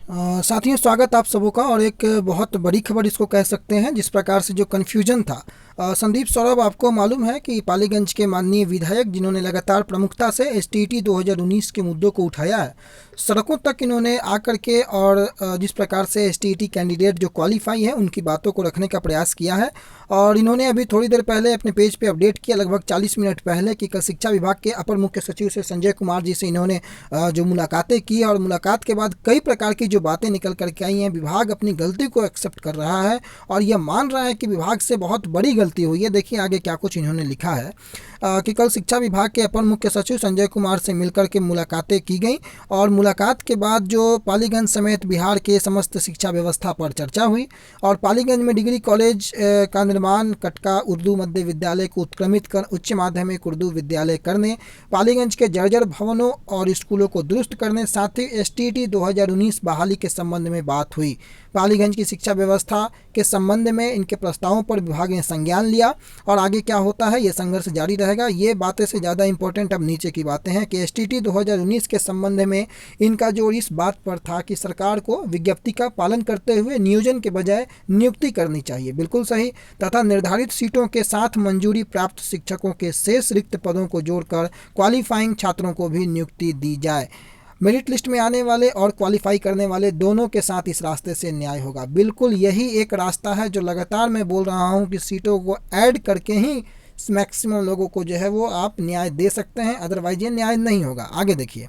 साथियों, स्वागत आप सबों का। और एक बहुत बड़ी खबर इसको कह सकते हैं। जिस प्रकार से जो कन्फ्यूजन था, संदीप सौरभ, आपको मालूम है कि पालीगंज के माननीय विधायक, जिन्होंने लगातार प्रमुखता से एसटीईटी 2019 के मुद्दों को उठाया है, सड़कों तक इन्होंने आकर के और जिस प्रकार से एसटीईटी कैंडिडेट जो क्वालिफाई है उनकी बातों को रखने का प्रयास किया है। और इन्होंने अभी थोड़ी देर पहले अपने पेज पे अपडेट किया, लगभग 40 मिनट पहले, कि कल शिक्षा विभाग के अपर मुख्य सचिव से संजय कुमार जी से इन्होंने जो मुलाकातें की, और मुलाकात के बाद कई प्रकार की जो बातें निकल करके आई हैं। विभाग अपनी गलती को एक्सेप्ट कर रहा है और यह मान रहा है कि विभाग से बहुत बड़ी गलती हुई है। देखिए आगे क्या कुछ इन्होंने लिखा है कि कल शिक्षा विभाग के अपर मुख्य सचिव संजय कुमार से मिलकर के मुलाकातें की गई, और मुलाकात के बाद जो पालीगंज समेत बिहार के समस्त शिक्षा व्यवस्था पर चर्चा हुई। और पालीगंज में डिग्री कॉलेज का निर्माण, कटका उर्दू मध्य विद्यालय को उत्क्रमित कर उच्च माध्यमिक उर्दू विद्यालय करने, पालीगंज के जर्जर भवनों और स्कूलों को दुरुस्त करने, साथ ही एसटीईटी 2019 बहाली के संबंध में बात हुई। पालीगंज की शिक्षा व्यवस्था के संबंध में इनके प्रस्तावों पर विभाग ने संज्ञान लिया, और आगे क्या होता है ये संघर्ष जारी रहेगा। ये बातें से ज़्यादा इंपॉर्टेंट अब नीचे की बातें हैं कि एसटीईटी 2019 के संबंध में इनका जो इस बात पर था कि सरकार को विज्ञप्ति का पालन करते हुए नियोजन के बजाय नियुक्ति करनी चाहिए, बिल्कुल सही, तथा निर्धारित सीटों के साथ मंजूरी प्राप्त शिक्षकों के शेष रिक्त पदों को जोड़कर क्वालिफाइंग छात्रों को भी नियुक्ति दी जाए। मेरिट लिस्ट में आने वाले और क्वालिफाई करने वाले दोनों के साथ इस रास्ते से न्याय होगा। बिल्कुल यही एक रास्ता है जो लगातार मैं बोल रहा हूँ कि सीटों को ऐड करके ही मैक्सिमम लोगों को जो है वो आप न्याय दे सकते हैं, अदरवाइज ये न्याय नहीं होगा। आगे देखिए,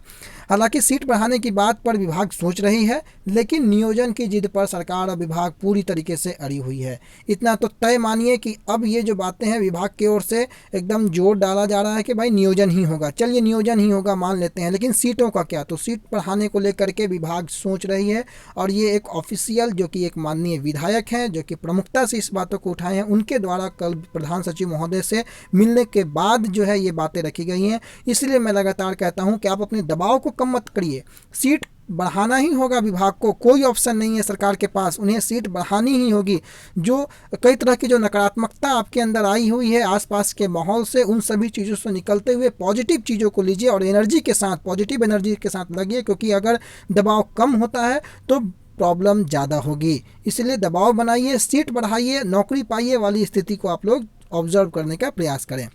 हालांकि सीट बढ़ाने की बात पर विभाग सोच रही है, लेकिन नियोजन की जिद पर सरकार और विभाग पूरी तरीके से अड़ी हुई है। इतना तो तय मानिए कि अब ये जो बातें हैं विभाग की ओर से एकदम जोर डाला जा रहा है कि भाई नियोजन ही होगा। चलिए नियोजन ही होगा मान लेते हैं, लेकिन सीटों का क्या? तो सीट बढ़ाने को लेकर के विभाग सोच रही है, और ये एक ऑफिशियल जो कि एक माननीय विधायक हैं जो कि प्रमुखता से इस बातों को उठाए हैं, उनके द्वारा कल प्रधान सचिव महोदय से मिलने के बाद जो है ये बातें रखी गई हैं। इसलिए मैं लगातार कहता हूं कि आप अपने दबाव को कम मत करिए। सीट बढ़ाना ही होगा विभाग को, कोई ऑप्शन नहीं है सरकार के पास, उन्हें सीट बढ़ानी ही होगी। जो कई तरह की जो नकारात्मकता आपके अंदर आई हुई है आसपास के माहौल से, उन सभी चीज़ों से निकलते हुए पॉजिटिव चीज़ों को लीजिए और एनर्जी के साथ, पॉजिटिव एनर्जी के साथ लगिए, क्योंकि अगर दबाव कम होता है तो प्रॉब्लम ज़्यादा होगी। इसलिए दबाव बनाइए, सीट बढ़ाइए, नौकरी पाइए वाली स्थिति को आप लोग ऑब्जर्व करने का प्रयास करें।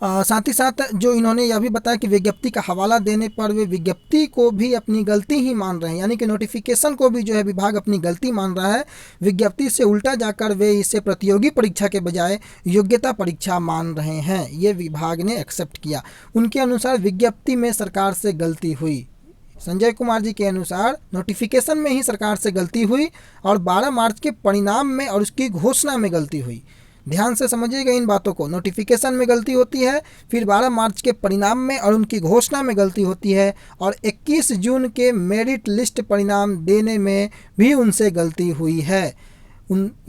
साथ ही साथ जो इन्होंने यह भी बताया कि विज्ञप्ति का हवाला देने पर वे विज्ञप्ति को भी अपनी गलती ही मान रहे हैं, यानी कि नोटिफिकेशन को भी जो है विभाग अपनी गलती मान रहा है। विज्ञप्ति से उल्टा जाकर वे इसे प्रतियोगी परीक्षा के बजाय योग्यता परीक्षा मान रहे हैं। ये विभाग ने एक्सेप्ट किया। उनके अनुसार विज्ञप्ति में सरकार से गलती हुई। संजय कुमार जी के अनुसार नोटिफिकेशन में ही सरकार से गलती हुई और 12 मार्च के परिणाम में और उसकी घोषणा में गलती हुई। ध्यान से समझिएगा इन बातों को। नोटिफिकेशन में गलती होती है, फिर 12 मार्च के परिणाम में और उनकी घोषणा में गलती होती है, और 21 जून के मेरिट लिस्ट परिणाम देने में भी उनसे गलती हुई है।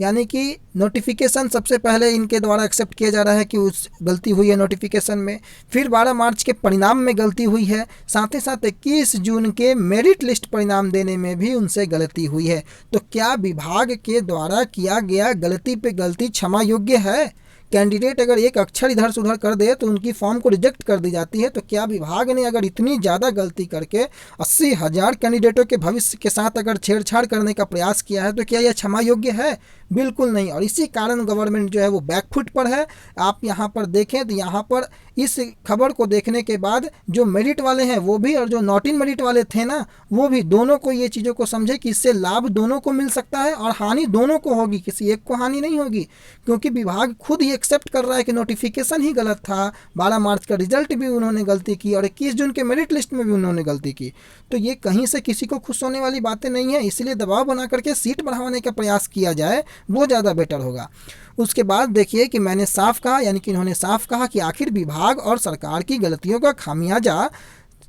यानी कि नोटिफिकेशन सबसे पहले इनके द्वारा एक्सेप्ट किया जा रहा है कि उस गलती हुई है नोटिफिकेशन में, फिर 12 मार्च के परिणाम में गलती हुई है, साथ ही साथ 21 जून के मेरिट लिस्ट परिणाम देने में भी उनसे गलती हुई है। तो क्या विभाग के द्वारा किया गया गलती पे गलती क्षमा योग्य है? कैंडिडेट अगर एक अक्षर इधर से उधर कर दे तो उनकी फॉर्म को रिजेक्ट कर दी जाती है। तो क्या विभाग ने अगर इतनी ज़्यादा गलती करके 80,000 कैंडिडेटों के भविष्य के साथ अगर छेड़छाड़ करने का प्रयास किया है तो क्या यह क्षमा योग्य है? बिल्कुल नहीं। और इसी कारण गवर्नमेंट जो है वो बैकफुट पर है। आप यहाँ पर देखें तो यहाँ पर इस खबर को देखने के बाद जो मेरिट वाले हैं वो भी और जो नॉट इन मेरिट वाले थे ना वो भी, दोनों को ये चीज़ों को समझे कि इससे लाभ दोनों को मिल सकता है और हानि दोनों को होगी, किसी एक को हानि नहीं होगी। क्योंकि विभाग खुद ही एक्सेप्ट कर रहा है कि नोटिफिकेशन ही गलत था, 12 मार्च का रिजल्ट भी उन्होंने गलती की और 21 जून के मेरिट लिस्ट में भी उन्होंने गलती की। तो ये कहीं से किसी को खुश होने वाली बातें नहीं है। इसलिए दबाव बना करके सीट बढ़ाने का प्रयास किया जाए, वो ज़्यादा बेटर होगा। उसके बाद देखिए कि मैंने साफ कहा, यानी कि इन्होंने साफ कहा कि आखिर विभाग और सरकार की गलतियों का खामियाजा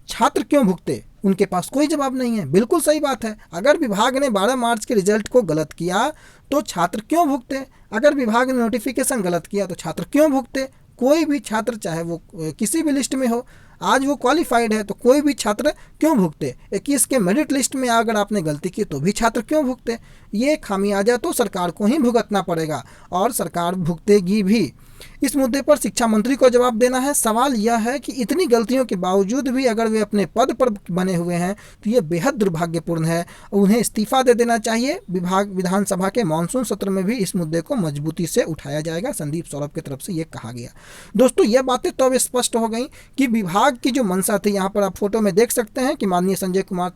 छात्र क्यों भुगते? उनके पास कोई जवाब नहीं है। बिल्कुल सही बात है। अगर विभाग ने 12 मार्च के रिजल्ट को गलत किया तो छात्र क्यों भुगते? अगर विभाग ने नोटिफिकेशन गलत किया तो छात्र क्यों भुगते? कोई भी छात्र, चाहे वो किसी भी लिस्ट में हो, आज वो क्वालिफाइड है तो कोई भी छात्र क्यों भुगते? 21 के मेरिट लिस्ट में अगर आपने गलती की तो भी छात्र क्यों भुगते? ये खामियाजा तो सरकार को ही भुगतना पड़ेगा और सरकार भुगतेगी भी। इस मुद्दे पर शिक्षा मंत्री को जवाब देना है। सवाल यह है कि इतनी गलतियों के बावजूद भी अगर वे अपने पद पर बने हुए हैं तो ये बेहद दुर्भाग्यपूर्ण है। उन्हें इस्तीफा दे देना चाहिए। विधानसभा के मानसून सत्र में भी इस मुद्दे को मजबूती से उठाया जाएगा, संदीप सौरभ की तरफ से ये कहा गया। दोस्तों, ये बातें तो अब स्पष्ट हो गई कि विभाग की जो मंशा थी, यहाँ पर आप फोटो में देख सकते हैं कि माननीय संजय कुमार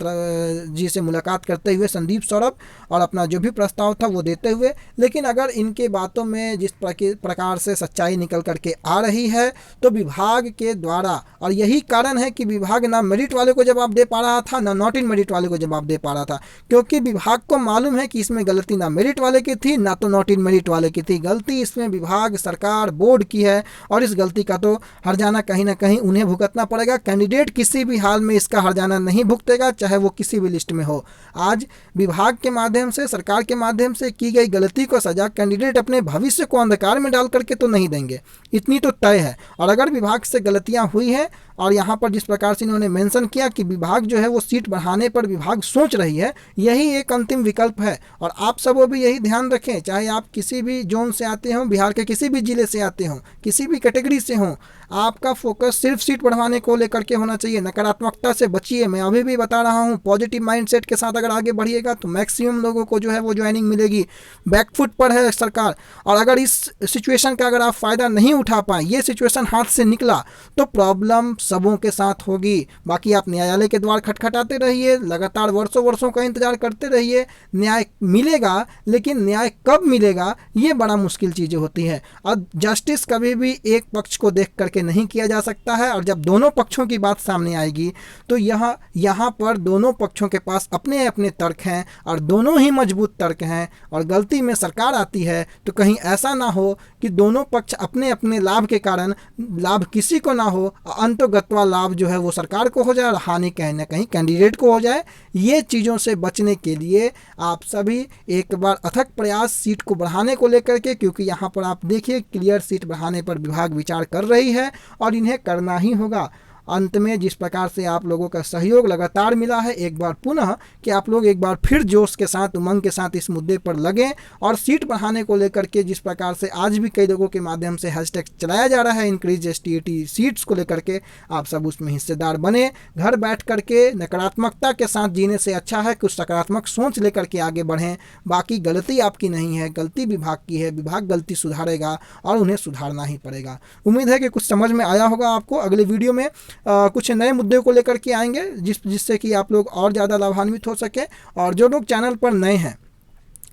जी से मुलाकात करते हुए संदीप सौरभ और अपना जो भी प्रस्ताव था वो देते हुए, लेकिन अगर इनके बातों में जिस प्रकार से सच्चाई निकल करके आ रही है तो विभाग के द्वारा, और यही कारण है कि विभाग ना मेरिट वाले को जवाब दे पा रहा था ना नॉट इन मेरिट वाले को जवाब दे पा रहा था, क्योंकि विभाग को मालूम है कि इसमें गलती ना मेरिट वाले की थी ना तो नॉट इन मेरिट वाले की थी। गलती इसमें विभाग, सरकार, बोर्ड की है और इस गलती का तो हर्जाना कहीं ना कहीं उन्हें भुगतना पड़ेगा। कैंडिडेट किसी भी हाल में इसका हर्जाना नहीं भुगतेगा, चाहे वो किसी भी लिस्ट में हो। आज विभाग के माध्यम से, सरकार के माध्यम से की गई गलती को सजा कैंडिडेट अपने भविष्य को अंधकार में डाल करके तो नहीं देंगे, इतनी तो तय है। और अगर विभाग से गलतियां हुई हैं, और यहाँ पर जिस प्रकार से इन्होंने मेंशन किया कि विभाग जो है वो सीट बढ़ाने पर विभाग सोच रही है, यही एक अंतिम विकल्प है। और आप सब वो भी यही ध्यान रखें, चाहे आप किसी भी जोन से आते हों, बिहार के किसी भी जिले से आते हों, किसी भी कैटेगरी से हों, आपका फोकस सिर्फ सीट बढ़वाने को लेकर के होना चाहिए। नकारात्मकता से बचिए। मैं अभी भी बता रहा हूँ, पॉजिटिव माइंडसेट के साथ अगर आगे बढ़िएगा तो मैक्सिमम लोगों को जो है वो ज्वाइनिंग मिलेगी। बैकफुट पर है सरकार, और अगर इस सिचुएशन का अगर आप फ़ायदा नहीं उठा पाए, ये सिचुएशन हाथ से निकला तो प्रॉब्लम सबों के साथ होगी। बाकी आप न्यायालय के द्वार खटखटाते रहिए, लगातार वर्षों वर्षों का इंतजार करते रहिए। न्याय मिलेगा, लेकिन न्याय कब मिलेगा ये बड़ा मुश्किल चीज़ें होती है। और जस्टिस कभी भी एक पक्ष को देख करके नहीं किया जा सकता है, और जब दोनों पक्षों की बात सामने आएगी तो यहाँ पर दोनों पक्षों के पास अपने अपने तर्क हैं और दोनों ही मजबूत तर्क हैं, और गलती में सरकार आती है तो कहीं ऐसा ना हो कि दोनों पक्ष अपने अपने लाभ के कारण लाभ किसी को ना हो, अंतोगत्वा लाभ जो है वो सरकार को हो जाए और हानि कहीं ना कहीं कैंडिडेट को हो जाए। ये चीज़ों से बचने के लिए आप सभी एक बार अथक प्रयास सीट को बढ़ाने को लेकर के, क्योंकि यहाँ पर आप देखिए क्लियर सीट बढ़ाने पर विभाग विचार कर रही है और इन्हें करना ही होगा। अंत में जिस प्रकार से आप लोगों का सहयोग लगातार मिला है, एक बार पुनः कि आप लोग एक बार फिर जोश के साथ, उमंग के साथ इस मुद्दे पर लगें, और सीट बढ़ाने को लेकर के जिस प्रकार से आज भी कई लोगों के माध्यम से हैशटैग चलाया जा रहा है इंक्रीज एसटीईटी सीट्स को लेकर के, आप सब उसमें हिस्सेदार बने। घर बैठ करके नकारात्मकता के साथ जीने से अच्छा है कुछ सकारात्मक सोच लेकर के आगे बढ़ें। बाकी गलती आपकी नहीं है, गलती विभाग की है। विभाग गलती सुधारेगा और उन्हें सुधारना ही पड़ेगा। उम्मीद है कि कुछ समझ में आया होगा आपको। अगले वीडियो में कुछ नए मुद्दे को लेकर के आएंगे जिससे कि आप लोग और ज़्यादा लाभान्वित हो सके। और जो लोग चैनल पर नए हैं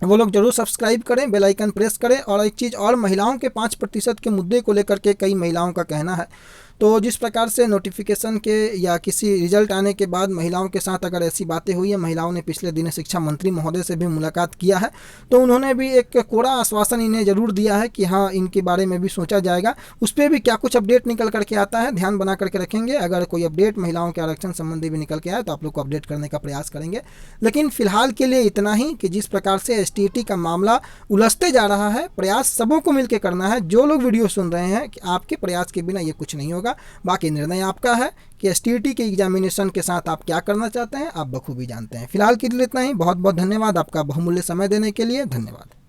वो लोग जरूर सब्सक्राइब करें, बेल आइकन प्रेस करें। और एक चीज़ और, महिलाओं के 5% के मुद्दे को लेकर के कई महिलाओं का कहना है, तो जिस प्रकार से नोटिफिकेशन के या किसी रिजल्ट आने के बाद महिलाओं के साथ अगर ऐसी बातें हुई है, महिलाओं ने पिछले दिन शिक्षा मंत्री महोदय से भी मुलाकात किया है, तो उन्होंने भी एक कोरा आश्वासन इन्हें ज़रूर दिया है कि हाँ, इनके बारे में भी सोचा जाएगा। उस पर भी क्या कुछ अपडेट निकल करके आता है ध्यान बना करके रखेंगे। अगर कोई अपडेट महिलाओं के आरक्षण संबंधी भी निकल के आए तो आप लोग को अपडेट करने का प्रयास करेंगे। लेकिन फिलहाल के लिए इतना ही कि जिस प्रकार से एसटीईटी का मामला उलझते जा रहा है, प्रयास सबों को मिलकर करना है। जो लोग वीडियो सुन रहे हैं कि आपके प्रयास के बिना ये कुछ नहीं होगा। बाकी निर्णय आपका है कि एसटीईटी के एग्जामिनेशन के साथ आप क्या करना चाहते हैं, आप बखूबी जानते हैं। फिलहाल के लिए इतना ही। बहुत बहुत धन्यवाद आपका बहुमूल्य समय देने के लिए। धन्यवाद।